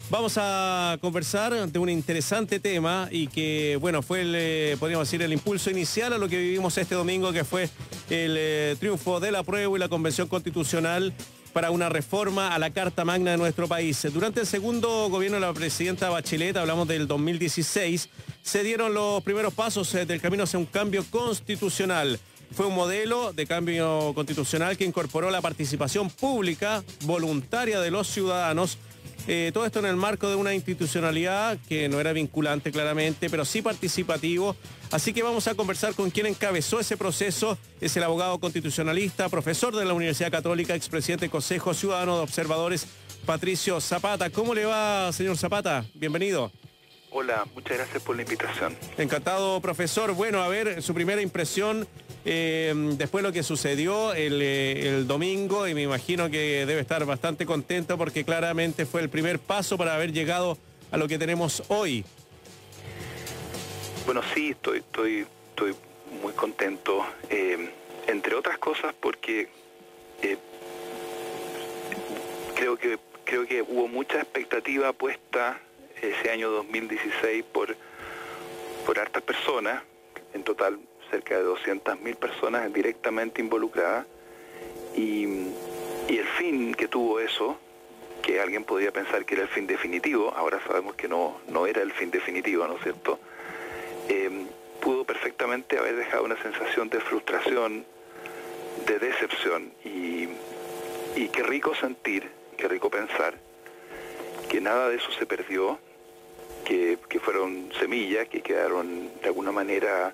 Vamos a conversar de un interesante tema y que, bueno, fue podríamos decir, el impulso inicial a lo que vivimos este domingo, que fue el triunfo del apruebo y la Convención Constitucional para una reforma a la Carta Magna de nuestro país. Durante el segundo gobierno de la presidenta Bachelet, hablamos del 2016, se dieron los primeros pasos del camino hacia un cambio constitucional. Fue un modelo de cambio constitucional que incorporó la participación pública voluntaria de los ciudadanos. Todo esto en el marco de una institucionalidad que no era vinculante claramente, pero sí participativo. Así que vamos a conversar con quien encabezó ese proceso. Es el abogado constitucionalista, profesor de la Universidad Católica, expresidente del Consejo Ciudadano de Observadores, Patricio Zapata. ¿Cómo le va, señor Zapata? Bienvenido. Hola, muchas gracias por la invitación. Encantado, profesor. Bueno, a ver, su primera impresión después de lo que sucedió el domingo, y me imagino que debe estar bastante contento porque claramente fue el primer paso para haber llegado a lo que tenemos hoy. Bueno, sí, estoy muy contento, entre otras cosas porque creo que hubo mucha expectativa puesta ese año 2016 por hartas personas, en total cerca de 200.000 personas directamente involucradas, y el fin que tuvo eso, que alguien podría pensar que era el fin definitivo, ahora sabemos que no era el fin definitivo, ¿no es cierto? Pudo perfectamente haber dejado una sensación de frustración, de decepción, y qué rico sentir, qué rico pensar que nada de eso se perdió, que fueron semillas que quedaron de alguna manera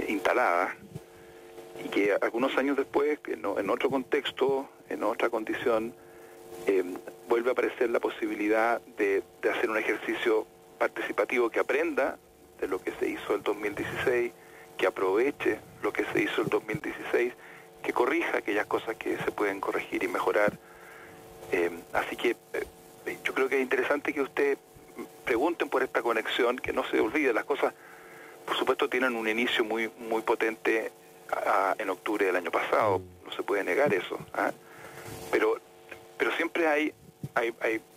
instaladas, y que algunos años después, en otro contexto, en otra condición, vuelve a aparecer la posibilidad de hacer un ejercicio participativo que aprenda de lo que se hizo el 2016, que aproveche lo que se hizo el 2016, que corrija aquellas cosas que se pueden corregir y mejorar. Así que yo creo que es interesante que ustedes pregunten por esta conexión, que no se olvide. Las cosas, por supuesto, tienen un inicio muy potente en octubre del año pasado, no se puede negar eso, ¿ah? Pero siempre hay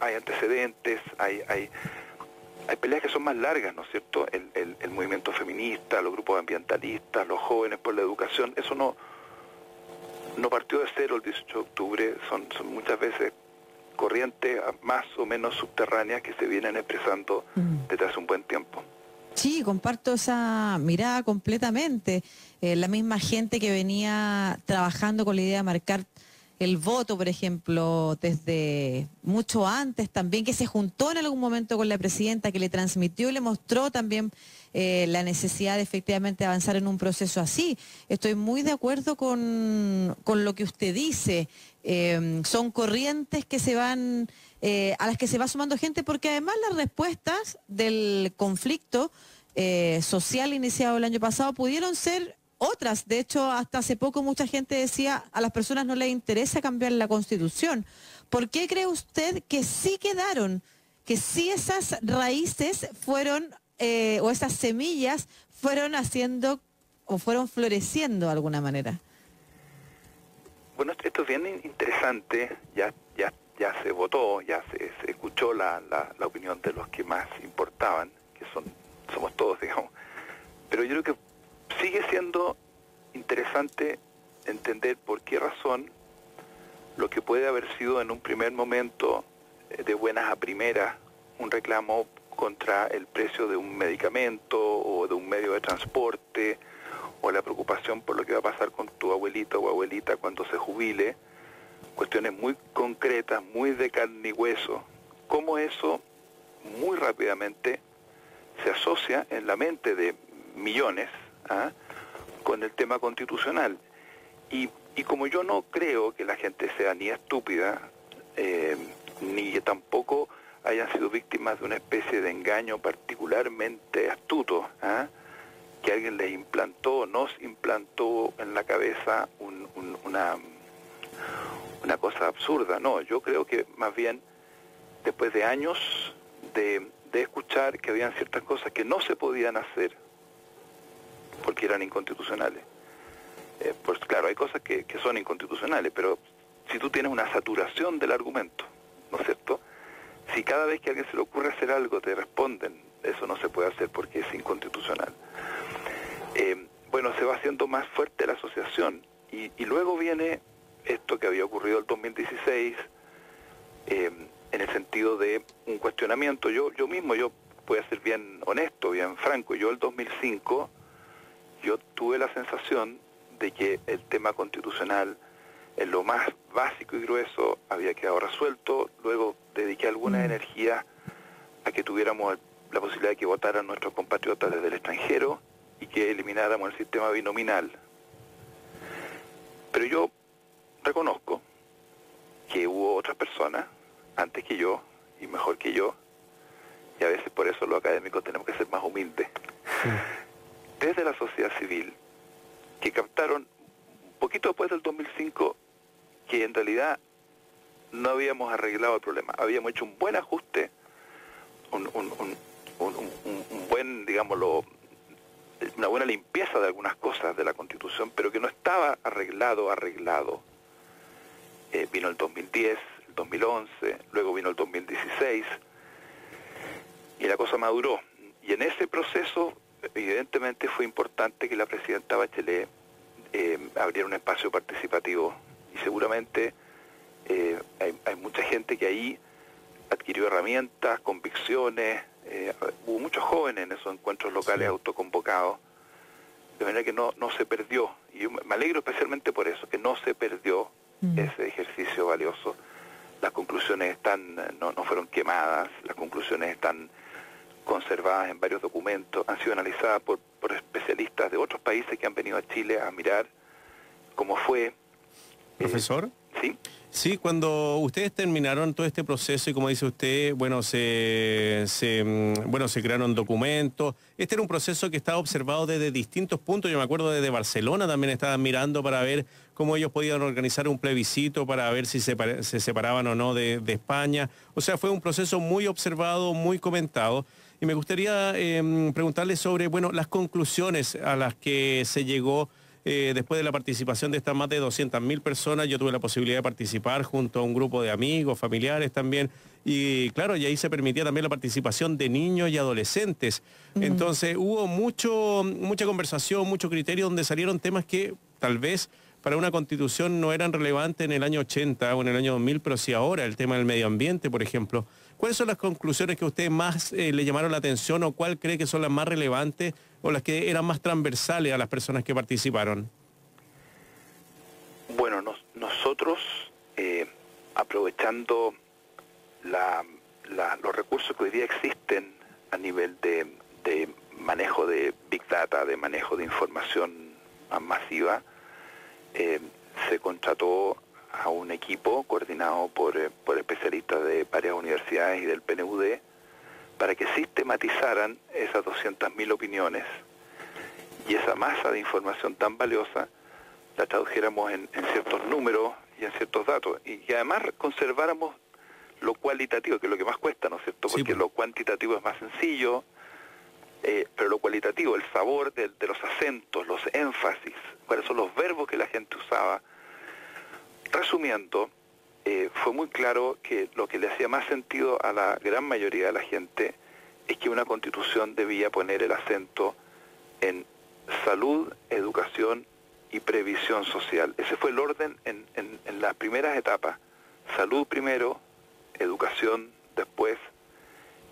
antecedentes, hay peleas que son más largas, ¿no es cierto? El movimiento feminista, los grupos ambientalistas, los jóvenes por la educación, eso no partió de cero el 18 de octubre, son muchas veces corrientes más o menos subterráneas que se vienen expresando desde hace un buen tiempo. Sí, comparto esa mirada completamente. La misma gente que venía trabajando con la idea de marcar el voto, por ejemplo, desde mucho antes también, que se juntó en algún momento con la presidenta, que le transmitió y le mostró también la necesidad de efectivamente avanzar en un proceso así. Estoy muy de acuerdo con lo que usted dice. Son corrientes que se van, a las que se va sumando gente, porque además las respuestas del conflicto social iniciado el año pasado pudieron ser otras. De hecho, hasta hace poco mucha gente decía, a las personas no les interesa cambiar la Constitución. ¿Por qué cree usted que sí quedaron, que sí esas raíces fueron, o esas semillas fueron haciendo o fueron floreciendo de alguna manera? Bueno, esto es bien interesante. Ya se votó, ya se escuchó la opinión de los que más importaban, que somos todos, digamos. Pero yo creo que sigue siendo interesante entender por qué razón lo que puede haber sido en un primer momento, de buenas a primeras, un reclamo contra el precio de un medicamento o de un medio de transporte, o la preocupación por lo que va a pasar con tu abuelito o abuelita cuando se jubile, cuestiones muy concretas, muy de carne y hueso, cómo eso muy rápidamente se asocia en la mente de millones, ¿ah?, con el tema constitucional. Y como yo no creo que la gente sea ni estúpida, ni que tampoco hayan sido víctimas de una especie de engaño particularmente astuto, ¿ah?, que alguien les implantó, nos implantó en la cabeza una cosa absurda. No, yo creo que más bien, después de años de escuchar que habían ciertas cosas que no se podían hacer porque eran inconstitucionales. Pues claro, hay cosas que son inconstitucionales, pero si tú tienes una saturación del argumento, ¿no es cierto? si cada vez que a alguien se le ocurre hacer algo te responden, eso no se puede hacer porque es inconstitucional. Bueno, se va haciendo más fuerte la asociación y luego viene esto que había ocurrido el 2016 en el sentido de un cuestionamiento. Yo voy a ser bien honesto, bien franco, yo el 2005 yo tuve la sensación de que el tema constitucional en lo más básico y grueso había quedado resuelto. Luego dediqué alguna energía a que tuviéramos la posibilidad de que votaran nuestros compatriotas desde el extranjero y que elimináramos el sistema binominal. Pero yo reconozco que hubo otras personas antes que yo y mejor que yo, y a veces por eso los académicos tenemos que ser más humildes, desde la sociedad civil, que captaron un poquito después del 2005 que en realidad no habíamos arreglado el problema, habíamos hecho un buen ajuste, un buen, digámoslo, una buena limpieza de algunas cosas de la Constitución, pero que no estaba arreglado. Vino el 2010, el 2011, luego vino el 2016, y la cosa maduró. Y en ese proceso, evidentemente, fue importante que la presidenta Bachelet abriera un espacio participativo, y seguramente hay mucha gente que ahí adquirió herramientas, convicciones, hubo muchos jóvenes en esos encuentros locales autoconvocados, de manera que no se perdió, y yo me alegro especialmente por eso, que no se perdió ese ejercicio valioso. Las conclusiones no fueron quemadas, las conclusiones están conservadas en varios documentos, han sido analizadas por especialistas de otros países que han venido a Chile a mirar cómo fue. ¿Profesor? Sí. Sí, cuando ustedes terminaron todo este proceso y como dice usted, bueno, se crearon documentos. Este era un proceso que estaba observado desde distintos puntos. Yo me acuerdo desde Barcelona también estaban mirando para ver cómo ellos podían organizar un plebiscito para ver si se separaban o no de España. O sea, fue un proceso muy observado, muy comentado. Y me gustaría preguntarle sobre, bueno, las conclusiones a las que se llegó después de la participación de estas más de 200.000 personas. Yo tuve la posibilidad de participar junto a un grupo de amigos, familiares también, y claro, y ahí se permitía también la participación de niños y adolescentes. Entonces hubo mucha conversación, mucho criterio, donde salieron temas que tal vez para una constitución no eran relevantes en el año 80 o en el año 2000, pero sí ahora, el tema del medio ambiente, por ejemplo. ¿Cuáles son las conclusiones que a usted más le llamaron la atención o cuál cree que son las más relevantes o las que eran más transversales a las personas que participaron? Bueno, nosotros, aprovechando los recursos que hoy día existen a nivel de manejo de Big Data, de manejo de información más masiva, se contrató a un equipo coordinado por especialistas de varias universidades y del PNUD para que sistematizaran esas 200.000 opiniones y esa masa de información tan valiosa la tradujéramos en ciertos números y en ciertos datos, y que además conserváramos lo cualitativo, que es lo que más cuesta, ¿no es cierto? Porque lo cuantitativo es más sencillo, pero lo cualitativo, el sabor de los acentos, los énfasis, cuáles son los verbos que la gente usaba. Resumiendo, fue muy claro que lo que le hacía más sentido a la gran mayoría de la gente es que una constitución debía poner el acento en salud, educación y previsión social. Ese fue el orden en las primeras etapas. Salud primero, educación después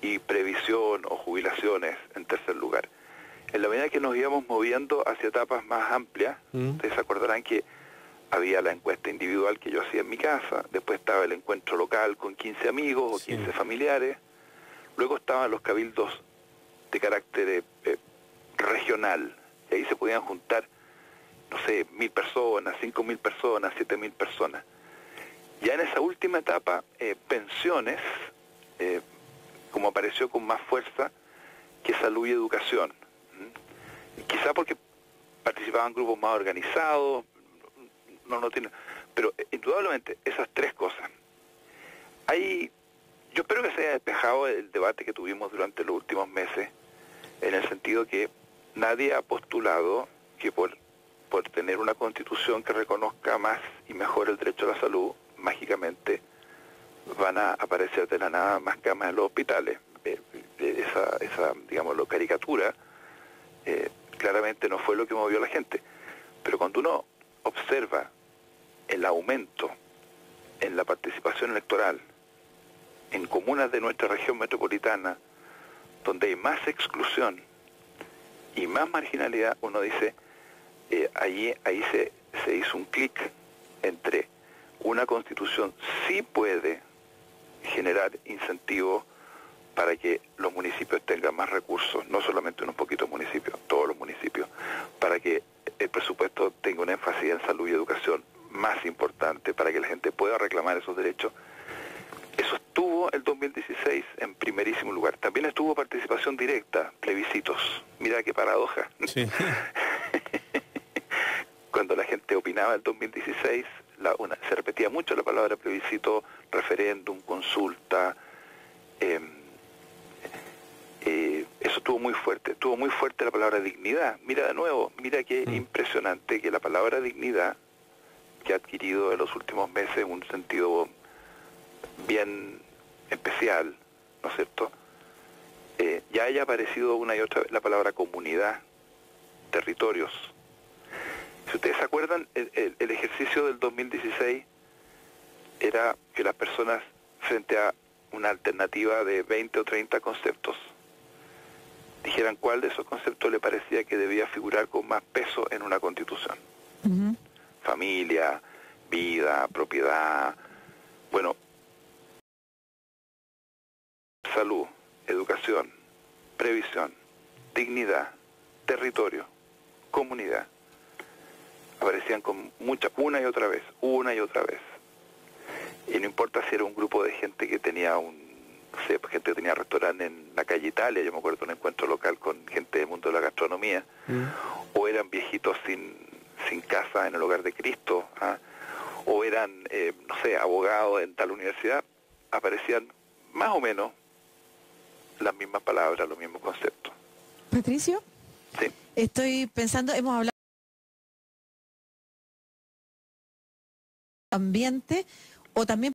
y previsión o jubilaciones en tercer lugar. En la medida que nos íbamos moviendo hacia etapas más amplias, ustedes se acordarán que había la encuesta individual que yo hacía en mi casa, después estaba el encuentro local con 15 amigos o 15 familiares, luego estaban los cabildos de carácter regional, y ahí se podían juntar, no sé, 1.000 personas, 5.000 personas, 7.000 personas. Ya en esa última etapa, pensiones, como apareció con más fuerza que salud y educación. Quizá porque participaban grupos más organizados, no tiene, pero indudablemente esas tres cosas. Yo espero que se haya despejado el debate que tuvimos durante los últimos meses, en el sentido que nadie ha postulado que por tener una constitución que reconozca más y mejor el derecho a la salud, mágicamente van a aparecer de la nada más camas en los hospitales. Esa digamos, caricatura, claramente no fue lo que movió a la gente. Pero cuando uno observa el aumento en la participación electoral en comunas de nuestra región metropolitana, donde hay más exclusión y más marginalidad, uno dice, ahí se hizo un clic entre una constitución sí puede generar incentivos para que los municipios tengan más recursos, no solamente unos poquitos municipios, todos los municipios, para que el presupuesto tenga un énfasis en salud y educación más importante, para que la gente pueda reclamar esos derechos. Eso estuvo el 2016 en primerísimo lugar. También estuvo participación directa, plebiscitos. Mira qué paradoja. Sí. Cuando la gente opinaba el 2016, se repetía mucho la palabra plebiscito, referéndum, consulta. Eso estuvo muy fuerte la palabra dignidad. Mira de nuevo, mira qué impresionante que la palabra dignidad, que ha adquirido en los últimos meses un sentido bien especial, ¿no es cierto? Ya haya aparecido una y otra vez la palabra comunidad, territorios. Si ustedes se acuerdan, el ejercicio del 2016 era que las personas, frente a una alternativa de 20 o 30 conceptos, dijeran cuál de esos conceptos le parecía que debía figurar con más peso en una constitución. Uh-huh. Familia, vida, propiedad, bueno, salud, educación, previsión, dignidad, territorio, comunidad. Aparecían con una y otra vez. Y no importa si era un grupo de gente que tenía gente que tenía restaurante en la calle Italia, yo me acuerdo de un encuentro local con gente del mundo de la gastronomía, o eran viejitos sin casa en el hogar de Cristo, o eran, abogados en tal universidad, aparecían más o menos las mismas palabras, los mismos conceptos. Patricio, sí. Estoy pensando, hemos hablado de ambiente, o también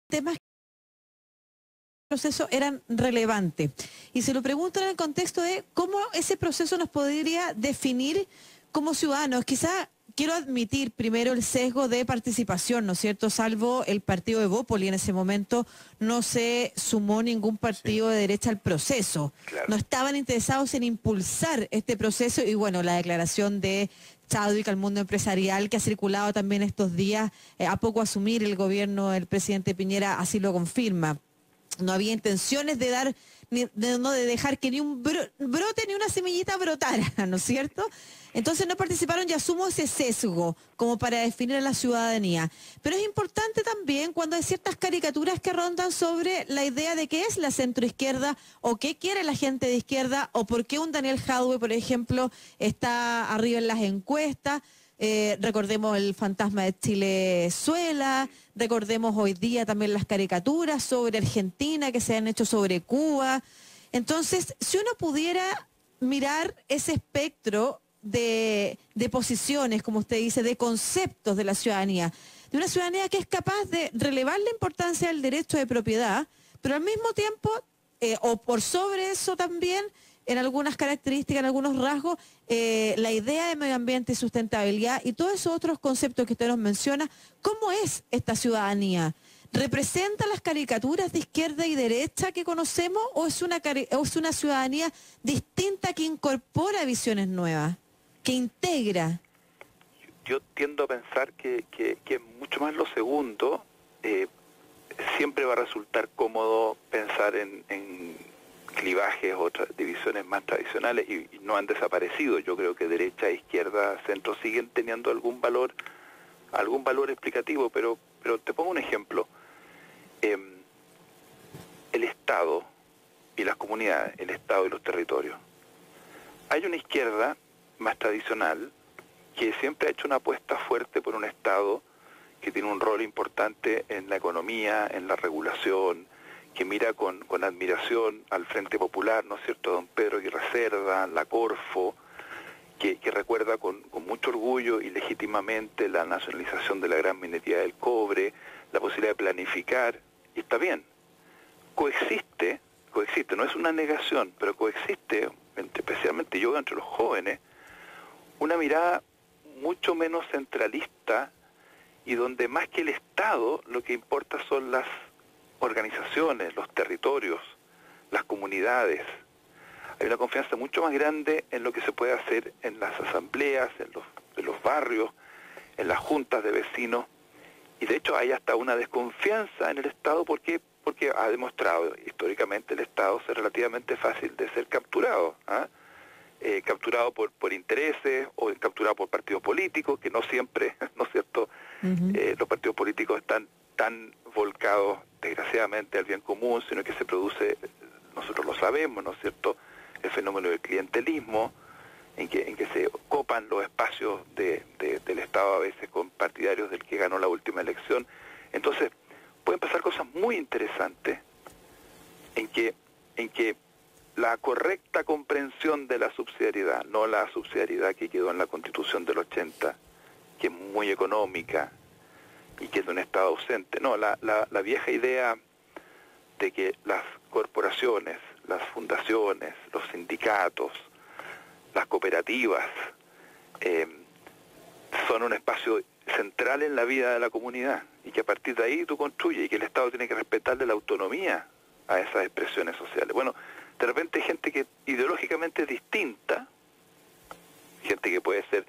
temas que el proceso eran relevantes. Y se lo pregunto en el contexto de cómo ese proceso nos podría definir como ciudadanos. Quizá quiero admitir primero el sesgo de participación, ¿no es cierto? Salvo el partido de Bópoli, en ese momento no se sumó ningún partido de derecha al proceso. Claro. No estaban interesados en impulsar este proceso y bueno, la declaración de Chadwick al mundo empresarial que ha circulado también estos días, a poco asumir el gobierno del presidente Piñera así lo confirma. No había intenciones de dar, de dejar que ni un brote ni una semillita brotara, ¿no es cierto? Entonces no participaron y asumo ese sesgo como para definir a la ciudadanía. Pero es importante también cuando hay ciertas caricaturas que rondan sobre la idea de qué es la centroizquierda o qué quiere la gente de izquierda o por qué un Daniel Jadwe, por ejemplo, está arriba en las encuestas. Recordemos el fantasma de Chilezuela, recordemos hoy día también las caricaturas sobre Argentina que se han hecho sobre Cuba. Entonces, si uno pudiera mirar ese espectro de posiciones, como usted dice, de conceptos de la ciudadanía, de una ciudadanía que es capaz de relevar la importancia del derecho de propiedad, pero al mismo tiempo, o por sobre eso también, en algunas características, en algunos rasgos, la idea de medio ambiente y sustentabilidad y todos esos otros conceptos que usted nos menciona. ¿Cómo es esta ciudadanía? ¿Representa las caricaturas de izquierda y derecha que conocemos o es una ciudadanía distinta que incorpora visiones nuevas, que integra? Yo tiendo a pensar que mucho más lo segundo. Siempre va a resultar cómodo pensar en clivajes, otras divisiones más tradicionales y no han desaparecido. Yo creo que derecha, izquierda, centro siguen teniendo algún valor explicativo, pero te pongo un ejemplo. El Estado y las comunidades, el Estado y los territorios. Hay una izquierda más tradicional que siempre ha hecho una apuesta fuerte por un Estado que tiene un rol importante en la economía, en la regulación, que mira con admiración al Frente Popular, ¿no es cierto?, don Pedro Aguirre Cerda, la Corfo, que recuerda con mucho orgullo y legítimamente la nacionalización de la gran minería del cobre, la posibilidad de planificar, y está bien. Coexiste, no es una negación, pero coexiste, especialmente yo entre los jóvenes, una mirada mucho menos centralista y donde más que el Estado lo que importa son las organizaciones, los territorios, las comunidades. Hay una confianza mucho más grande en lo que se puede hacer en las asambleas, en los barrios, en las juntas de vecinos, y de hecho hay hasta una desconfianza en el Estado porque ha demostrado históricamente el Estado ser relativamente fácil de ser capturado, capturado por intereses o capturado por partidos políticos, que no siempre, ¿no es cierto?, los partidos políticos están tan volcados, desgraciadamente, al bien común, sino que se produce, nosotros lo sabemos, ¿no es cierto?, el fenómeno del clientelismo, en que se copan los espacios del Estado a veces con partidarios del que ganó la última elección. Entonces, pueden pasar cosas muy interesantes en que la correcta comprensión de la subsidiariedad, no la subsidiariedad que quedó en la Constitución del 80, que es muy económica y que es de un Estado ausente. No, la vieja idea de que las corporaciones, las fundaciones, los sindicatos, las cooperativas son un espacio central en la vida de la comunidad y que a partir de ahí tú construyes y que el Estado tiene que respetarle la autonomía a esas expresiones sociales. Bueno, de repente hay gente que ideológicamente es distinta, gente que puede ser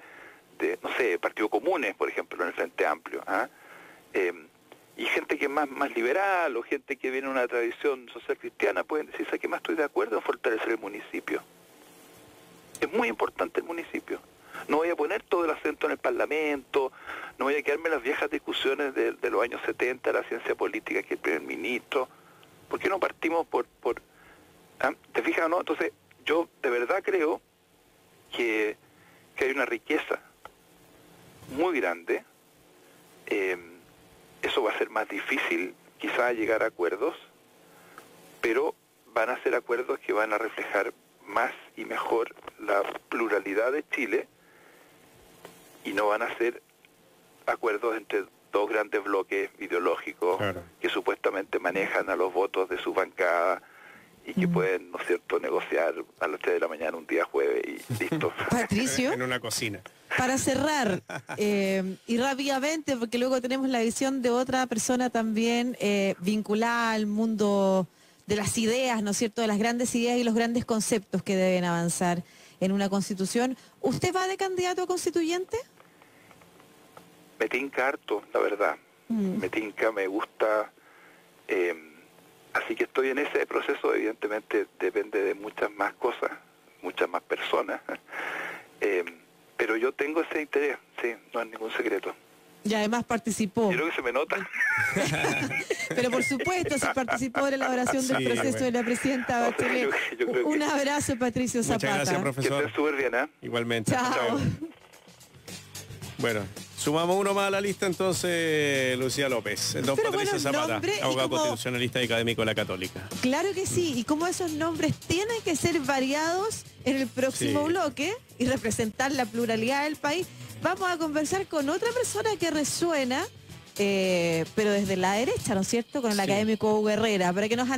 de, no sé, Partido Comunes, por ejemplo, en el Frente Amplio, y gente que es más liberal o gente que viene de una tradición social cristiana, pueden decir, ¿sabes qué más estoy de acuerdo en fortalecer el municipio? Es muy importante el municipio. No voy a poner todo el acento en el Parlamento, no voy a quedarme en las viejas discusiones de los años 70, la ciencia política, que el primer ministro. ¿Por qué no partimos por ¿te fijas o no? Entonces, yo de verdad creo que hay una riqueza muy grande. Eso va a ser más difícil, quizá llegar a acuerdos, pero van a ser acuerdos que van a reflejar más y mejor la pluralidad de Chile y no van a ser acuerdos entre dos grandes bloques ideológicos, claro, que supuestamente manejan a los votos de su bancada y que pueden, ¿no es cierto?, negociar a las 3 de la mañana un día jueves y listo. Patricio, en una cocina. Para cerrar, y rápidamente, porque luego tenemos la visión de otra persona también vinculada al mundo de las ideas, ¿no es cierto?, de las grandes ideas y los grandes conceptos que deben avanzar en una constitución. ¿Usted va de candidato a constituyente? Me tinca harto, la verdad. Me tinca, me gusta. Así que estoy en ese proceso, evidentemente depende de muchas más cosas, muchas más personas. Pero yo tengo ese interés, sí, no es ningún secreto. Y además participó. Creo que se me nota. Pero por supuesto, se participó en la elaboración del proceso de la presidenta Bachelet. Un abrazo, Patricio Zapata. Muchas gracias, profesor. Que estés súper bien, ¿eh? Igualmente. Chao. Bueno, sumamos uno más a la lista entonces, Lucía López. Don Pero Patricio bueno, Zapata, nombre, abogado como... constitucionalista y académico de la Católica. Claro que sí, y como esos nombres tienen que ser variados en el próximo bloque y representar la pluralidad del país, vamos a conversar con otra persona que resuena, pero desde la derecha, ¿no es cierto?, con el académico Hugo Herrera, para que nos